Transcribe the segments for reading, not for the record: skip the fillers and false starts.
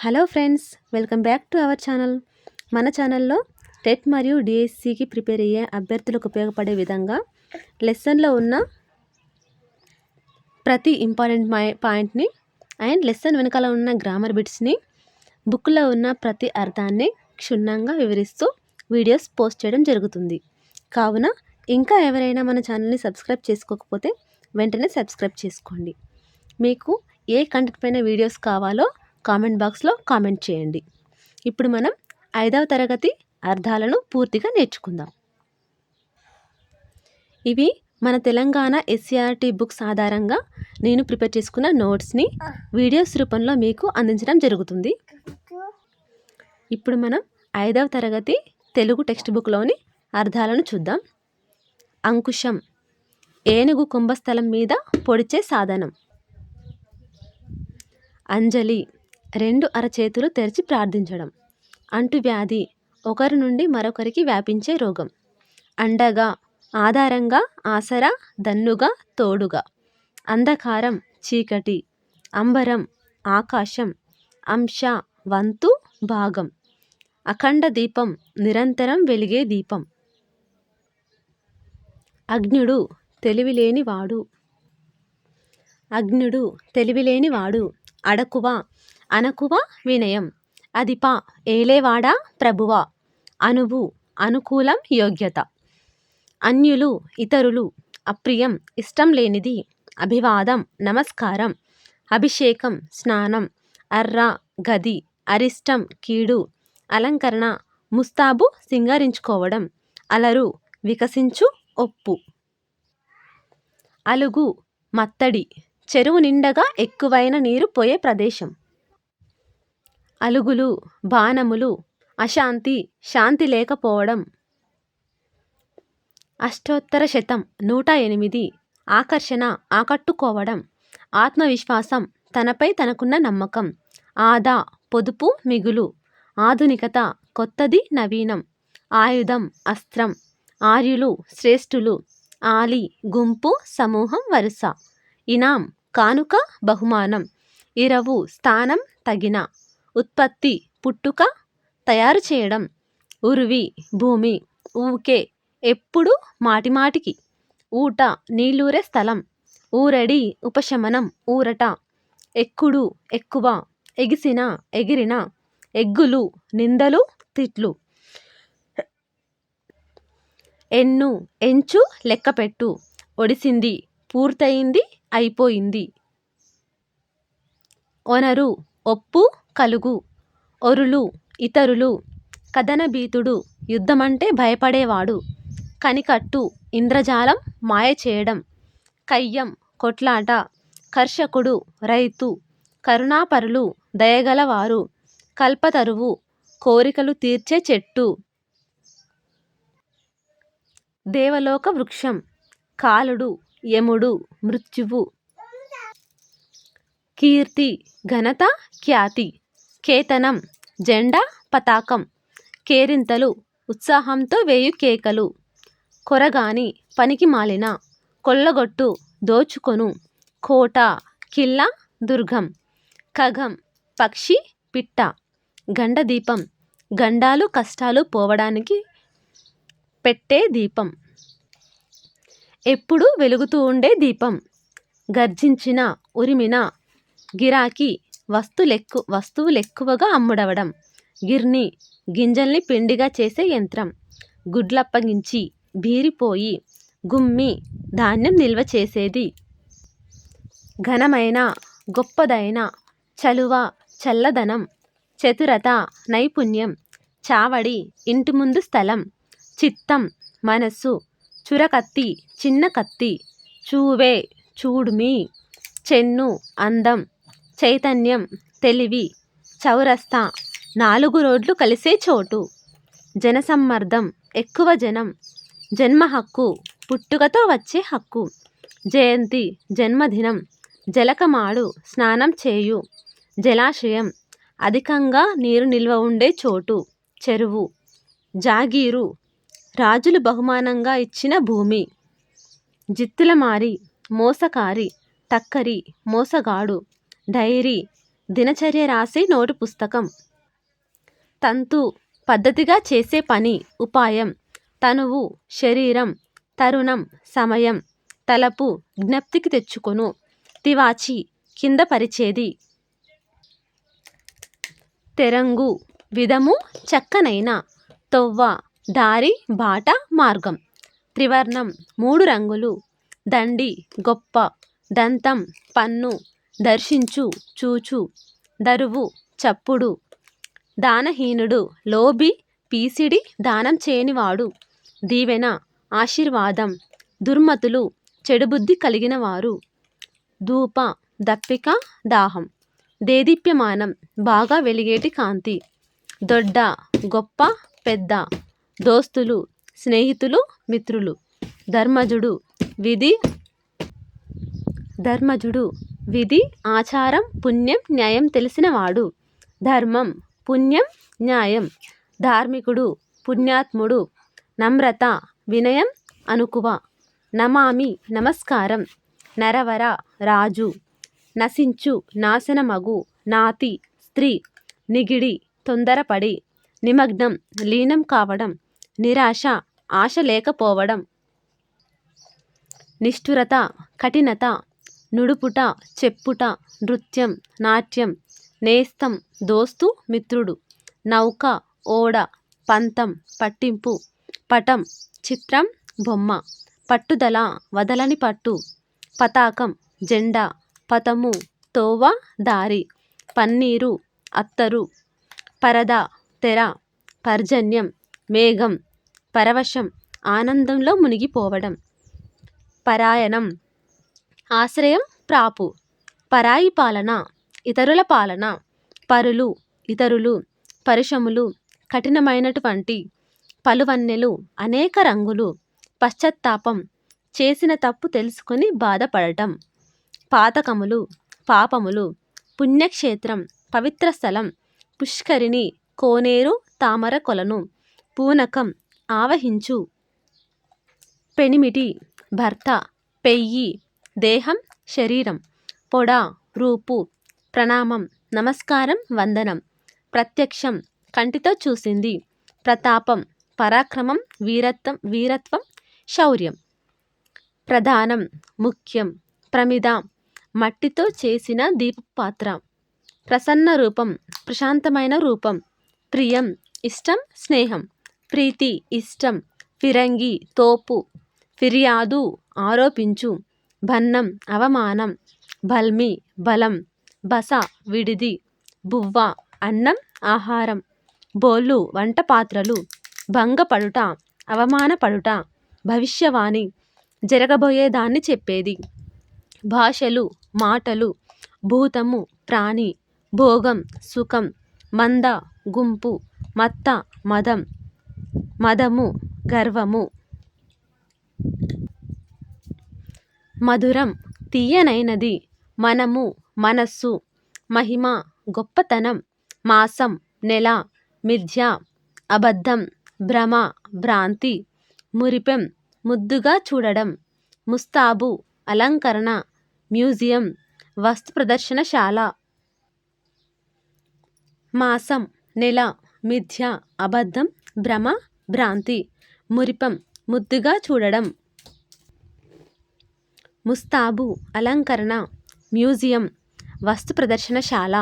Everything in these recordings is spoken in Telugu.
Hello friends, welcome back to our channel. మన ఛానల్లో టెట్ మరియు డిఎస్సికి ప్రిపేర్ అయ్యే అభ్యర్థులకు ఉపయోగపడే విధంగా లెసన్లో ఉన్న ప్రతి ఇంపార్టెంట్ పాయింట్ని అండ్ లెసన్ వెనకాల ఉన్న గ్రామర్ బిట్స్ని, బుక్లో ఉన్న ప్రతి అర్థాన్ని క్షుణ్ణంగా వివరిస్తూ వీడియోస్ పోస్ట్ చేయడం జరుగుతుంది. కావున ఇంకా ఎవరైనా మన ఛానల్ని సబ్స్క్రైబ్ చేసుకోకపోతే వెంటనే సబ్స్క్రైబ్ చేసుకోండి. మీకు ఏ కంటెంట్ పైన వీడియోస్ కావాలో కామెంట్ బాక్స్లో కామెంట్ చేయండి. ఇప్పుడు మనం 5వ తరగతి అర్థాలను పూర్తిగా నేర్చుకుందాం. ఇవి మన తెలంగాణ ఎస్సీఆర్టీ బుక్స్ ఆధారంగా నేను ప్రిపేర్ చేసుకున్న నోట్స్ని వీడియోస్ రూపంలో మీకు అందించడం జరుగుతుంది. ఇప్పుడు మనం 5వ తరగతి తెలుగు టెక్స్ట్ బుక్లోని అర్థాలను చూద్దాం. అంకుశం, ఏనుగు కుంభస్థలం మీద పొడిచే సాధనం. అంజలి, 2 అరచేతులు తెరిచి ప్రార్థించడం. అంటువ్యాధి, ఒకరి నుండి మరొకరికి వ్యాపించే రోగం. అండగా, ఆధారంగా, ఆసరా, దన్నుగా, తోడుగా. అంధకారం, చీకటి. అంబరం, ఆకాశం. అంశ, వంతు, భాగం. అఖండ దీపం, నిరంతరం వెలిగే దీపం. అజ్ఞుడు, తెలివిలేనివాడు. అజ్ఞుడు, తెలివిలేనివాడు. అడకువ, అనకువ, వినయం. అధిప, ఏలేవాడా, ప్రభువా. అనువు, అనుకూలం, యోగ్యత. అన్యులు, ఇతరులు. అప్రియం, ఇష్టం లేనిది. అభివాదం, నమస్కారం. అభిషేకం, స్నానం. అర్ర, గది. అరిష్టం, కీడు. అలంకరణ, ముస్తాబు, సింగారించుకోవడం. అలరు, వికసించు, ఒప్పు. అలుగు, మత్తడి, చెరువు నిండగా ఎక్కువైన నీరు పోయే ప్రదేశం. అలుగులు, బాణములు. అశాంతి, శాంతి లేకపోవడం. అష్టోత్తర శతం, 108. ఆకర్షణ, ఆకట్టుకోవడం. ఆత్మవిశ్వాసం, తనపై తనకున్న నమ్మకం. ఆదా, పొదుపు, మిగులు. ఆధునికత, కొత్తది, నవీనం. ఆయుధం, అస్త్రం. ఆర్యులు, శ్రేష్ఠులు. ఆలి, గుంపు, సమూహం, వరుస. ఇనాం, కానుక, బహుమానం. ఇరవు, స్థానం, తగిన. ఉత్పత్తి, పుట్టుక, తయారు చేయడం. ఉర్వి, భూమి. ఊకే, ఎప్పుడు, మాటిమాటికి. ఊట, నీళ్ళూరే స్థలం. ఊరడి, ఉపశమనం, ఊరట. ఎక్కుడు, ఎక్కువ. ఎగిసిన, ఎగిరిన. ఎగ్గులు, నిందలు, తిట్లు. ఎన్ను, ఎంచు, లెక్కపెట్టు. ఒడిసింది, పూర్తయింది, అయిపోయింది. ఒనరు, ఒప్పు, కలుగు. ఒరులు, ఇతరులు. కథనభీతుడు, యుద్ధమంటే భయపడేవాడు. కనికట్టు, ఇంద్రజాలం, మాయ చేయడం. కయ్యం, కొట్లాట. కర్షకుడు, రైతు. కరుణాపరులు, దయగలవారు. కల్పతరువు, కోరికలు తీర్చే చెట్టు. దేవలోక వృక్షం. కాలుడు, యముడు, మృత్యువు. కీర్తి, ఘనత, ఖ్యాతి. కేతనం, జెండా, పతాకం. కేరింతలు, ఉత్సాహంతో వేయు కేకలు. కొరగాని, పనికి మాలిన. కొల్లగొట్టు, దోచుకొను. కోట, కిల్ల, దుర్గం. ఖగం, పక్షి, పిట్ట. గండదీపం, గండాలు కష్టాలు పోవడానికి పెట్టే దీపం. ఎప్పుడు వెలుగుతూ ఉండే దీపం. గర్జించిన, ఉరిమిన. గిరాకీ, వస్తువులెక్కువగా అమ్ముడవడం. గిర్ని, గింజల్ని పిండిగా చేసే యంత్రం. గుడ్లప్పగించి, బీరిపోయి. గుమ్మి, ధాన్యం నిల్వ చేసేది. ఘనమైన, గొప్పదైన. చలువ, చల్లదనం. చతురత, నైపుణ్యం. చావడి, ఇంటి ముందు స్థలం. చిత్తం, మనస్సు. చురకత్తి, చిన్న కత్తి. చూవే, చూడుమి. చెన్ను, అందం. చైతన్యం, తెలివి. చౌరస్తా, 4 రోడ్లు కలిసే చోటు. జనసమ్మర్దం, ఎక్కువ జనం. జన్మ హక్కు, పుట్టుకతో వచ్చే హక్కు. జయంతి, జన్మదినం. జలకమాడు, స్నానం చేయు. జలాశయం, అధికంగా నీరు నిల్వ ఉండే చోటు. చెరువు. జాగీరు, రాజులు బహుమానంగా ఇచ్చిన భూమి. జిత్తులమారి, మోసకారి. టక్కరి, మోసగాడు. డైరీ, దినచర్య రాసే నోటు పుస్తకం. తంతు పద్ధతిగా చేసే పని, ఉపాయం. తనువు శరీరం. తరుణం సమయం. తలపు జ్ఞప్తికి తెచ్చుకొను. తివాచి కింద పరిచేది. తెరంగు విధము చక్కనైన. తొవ్వ దారి బాట మార్గం. త్రివర్ణం 3 రంగులు. దండి గొప్ప. దంతం పన్ను. దర్శించు చూచు. దరువు చప్పుడు. దానహీనుడు లోబి పీసిడి దానం చేయనివాడు. దీవెన ఆశీర్వాదం. దుర్మతులు చెడుబుద్ధి కలిగిన వారు. ధూప దప్పిక దాహం. దేదీప్యమానం బాగా వెలిగేటి కాంతి. దొడ్డ గొప్ప పెద్ద. దోస్తులు స్నేహితులు మిత్రులు. ధర్మజుడు విధి ఆచారం పుణ్యం న్యాయం తెలిసినవాడు. ధర్మం పుణ్యం న్యాయం. ధార్మికుడు పుణ్యాత్ముడు. నమ్రత వినయం అనుకువ. నమామి నమస్కారం. నరవర రాజు. నశించు నాశనమగు. నాతి స్త్రీ. నిగిడి తొందరపడి. నిమగ్నం లీనం కావడం. నిరాశ ఆశ లేకపోవడం. నిష్ఠురత కఠినత. నుడుపుట చెప్పుట. నృత్యం నాట్యం. నేస్తం దోస్తు మిత్రుడు. నౌక ఓడ. పంతం పట్టింపు. పటం చిత్రం బొమ్మ. పట్టుదల వదలని పట్టు. పతాకం జెండా. పతము తోవ దారి. పన్నీరు అత్తరు. పరద తెర. పర్జన్యం మేఘం. పరవశం ఆనందంలో మునిగిపోవడం. పరాయణం ఆశ్రయం ప్రాపు. పరాయి పాలన ఇతరుల పాలన. పరులు ఇతరులు. పరుషములు కఠినమైనటువంటి. పలువన్నెలు అనేక రంగులు. పశ్చాత్తాపం చేసిన తప్పు తెలుసుకొని బాధపడటం. పాతకములు పాపములు. పుణ్యక్షేత్రం పవిత్ర స్థలం. పుష్కరిణి కోనేరు తామర కొలను. పూనకం ఆవహించు. పెనిమిటి భర్త. పెయ్యి దేహం శరీరం. పొడ రూపు. ప్రణామం నమస్కారం వందనం. ప్రత్యక్షం కంటితో చూసింది. ప్రతాపం పరాక్రమం వీరత్వం శౌర్యం. ప్రధానం ముఖ్యం. ప్రమిద మట్టితో చేసిన దీపపు పాత్ర. ప్రసన్న రూపం ప్రశాంతమైన రూపం. ప్రియం ఇష్టం స్నేహం. ప్రీతి ఇష్టం. ఫిరంగి తోపు. ఫిర్యాదు ఆరోపించు. భన్నం అవమానం. బల్మి బలం. బస విడిది. బువ్వ అన్నం ఆహారం. బోళ్ళు వంట పాత్రలు. భంగపడుట అవమానపడుట. భవిష్యవాణి జరగబోయేదాన్ని చెప్పేది. భాషలు మాటలు. భూతము ప్రాణి. భోగం సుఖం. మంద గుంపు. మత్త మదం. మదము గర్వము. మధురం తీయనైనది. మనము మనస్సు. మహిమ గొప్పతనం. మాసం నెల. మిథ్య అబద్ధం. భ్రమ భ్రాంతి. మురిపెం ముద్దుగా చూడడం. ముస్తాబు అలంకరణ. మ్యూజియం వస్తు ప్రదర్శనశాల. మాసం నెల. మిథ్య అబద్ధం. భ్రమ భ్రాంతి. మురిపం ముద్దుగా చూడడం. ముస్తాబు అలంకరణ. మ్యూజియం వస్తు ప్రదర్శనశాల.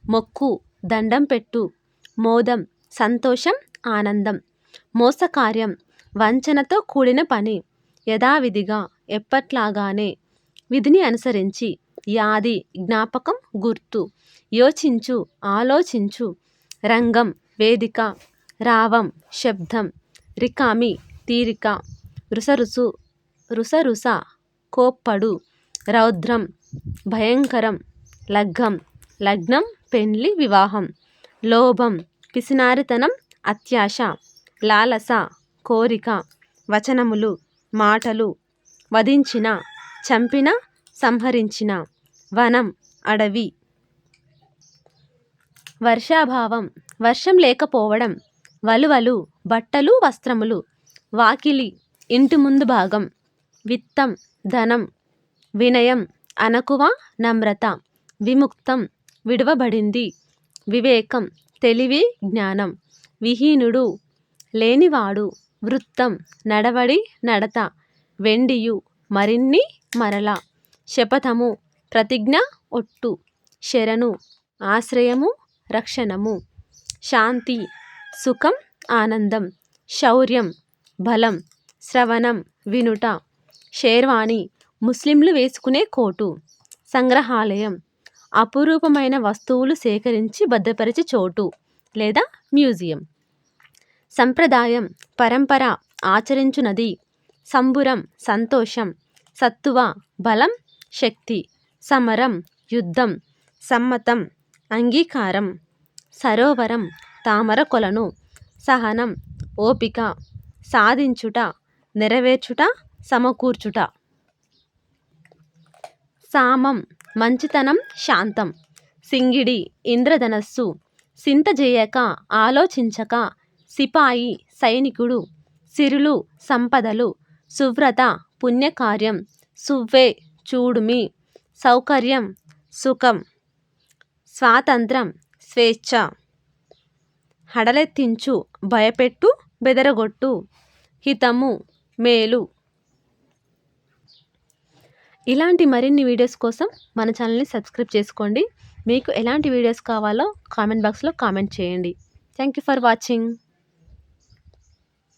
మొక్కు దండం పెట్టు. మోదం సంతోషం ఆనందం. మోసకార్యం వంచనతో కూడిన పని. యథావిధిగా ఎప్పట్లాగానే. విధిని అనుసరించి. యాది జ్ఞాపకం గుర్తు. యోచించు ఆలోచించు. రంగం వేదిక. రావం శబ్దం. రికామి తీరిక. రుసరుస కోప్పడు. రౌద్రం భయంకరం. లగ్గం లగ్నం పెండ్లి వివాహం. లోభం పిసినారితనం అత్యాశ. లాలస కోరిక. వచనములు మాటలు. వధించిన చంపిన సంహరించిన. వనం అడవి. వర్షాభావం వర్షం లేకపోవడం. వలువలు బట్టలు వస్త్రములు. వాకిలి ఇంటి ముందు భాగం. విత్తం ధనం. వినయం అణకువ నమ్రత. విముక్తం విడువబడింది. వివేకం తెలివి జ్ఞానం. విహీనుడు లేనివాడు. వృత్తం నడవడి నడత. వెండియు మరిన్ని మరల. శపథము ప్రతిజ్ఞ ఒట్టు. శరణు ఆశ్రయము రక్షణము. శాంతి సుఖం ఆనందం. శౌర్యం బలం. శ్రవణం వినుట. షేర్వాణి ముస్లింలు వేసుకునే కోటు. సంగ్రహాలయం అపురూపమైన వస్తువులు సేకరించి భద్రపరిచే చోటు లేదా మ్యూజియం. సంప్రదాయం పరంపర ఆచరించునది. సంబురం సంతోషం. సత్తువ బలం శక్తి. సమరం యుద్ధం. సమ్మతం అంగీకారం. సరోవరం తామర కొలను. సహనం ఓపిక. సాధించుట నెరవేర్చుట సమకూర్చుట. సామం మంచితనం శాంతం. సింగిడి ఇంద్రధనస్సు. సింతజేయక ఆలోచించక. సిపాయి సైనికుడు. సిరులు సంపదలు. సువ్రత పుణ్యకార్యం. సువ్వే చూడుమి. సౌకర్యం సుఖం. స్వాతంత్రం స్వేచ్ఛ. హడలెత్తించు భయపెట్టు బెదరగొట్టు. హితము మేలు. ఇలాంటి మరిన్ని వీడియోస్ కోసం మన ఛానల్ని సబ్స్క్రైబ్ చేసుకోండి. మీకు ఎలాంటి వీడియోస్ కావాలో కామెంట్ బాక్స్లో కామెంట్ చేయండి. Thank you for watching.